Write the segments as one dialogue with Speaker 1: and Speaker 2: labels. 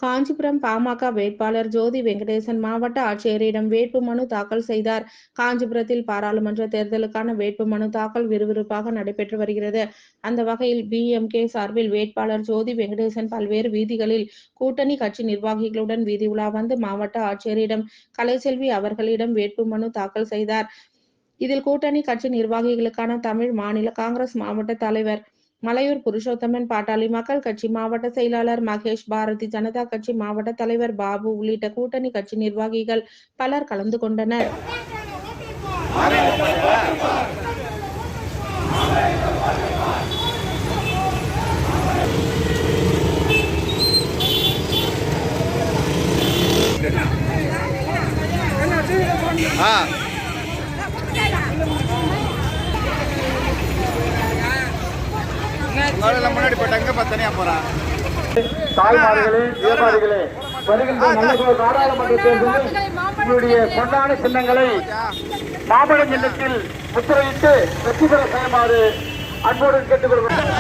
Speaker 1: காஞ்சிபுரம் பாமக வேட்பாளர் ஜோதி வெங்கடேசன் மாவட்ட ஆட்சியரிடம் வேட்புமனு தாக்கல் செய்தார். காஞ்சிபுரத்தில் பாராளுமன்ற தேர்தலுக்கான வேட்புமனு தாக்கல் விறுவிறுப்பாக நடைபெற்று வருகிறது. அந்த வகையில் BMK சார்பில் வேட்பாளர் ஜோதி வெங்கடேசன் பல்வேறு வீதிகளில் கூட்டணி கட்சி நிர்வாகிகளுடன் வீதி உலா வந்து மாவட்ட ஆட்சியரிடம் கலைச்செல்வி அவர்களிடம் வேட்புமனு தாக்கல் செய்தார். இதில் கூட்டணி கட்சி நிர்வாகிகளுக்கான தமிழ் மாநில காங்கிரஸ் மாவட்ட தலைவர் மலையூர் புருஷோத்தமன், பாட்டாளி மக்கள் கட்சி மாவட்ட செயலாளர் மகேஷ், பாரதிய ஜனதா கட்சி மாவட்ட தலைவர் பாபு உள்ளிட்ட கூட்டணி கட்சி நிர்வாகிகள் பலர் கலந்து கொண்டனர்.
Speaker 2: முன்னாடி போட்டாங்க பத்தனையா போறான்.
Speaker 3: தாய்மார்களே, வியாபாரிகளே, வருகின்ற நல்லதொரு நாடாளுமன்ற தேர்தலில் உங்களுடைய பொன்னான சின்னங்களை மாம்பழம் சின்னத்தில் முத்திரையிட்டு வெற்றி பெற செய்யுமாறு அன்போடு கேட்டுக்கொள்கிறோம்.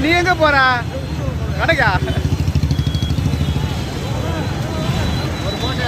Speaker 2: நீ எங்க போற கடைக்கா? ஒரு போட்டோ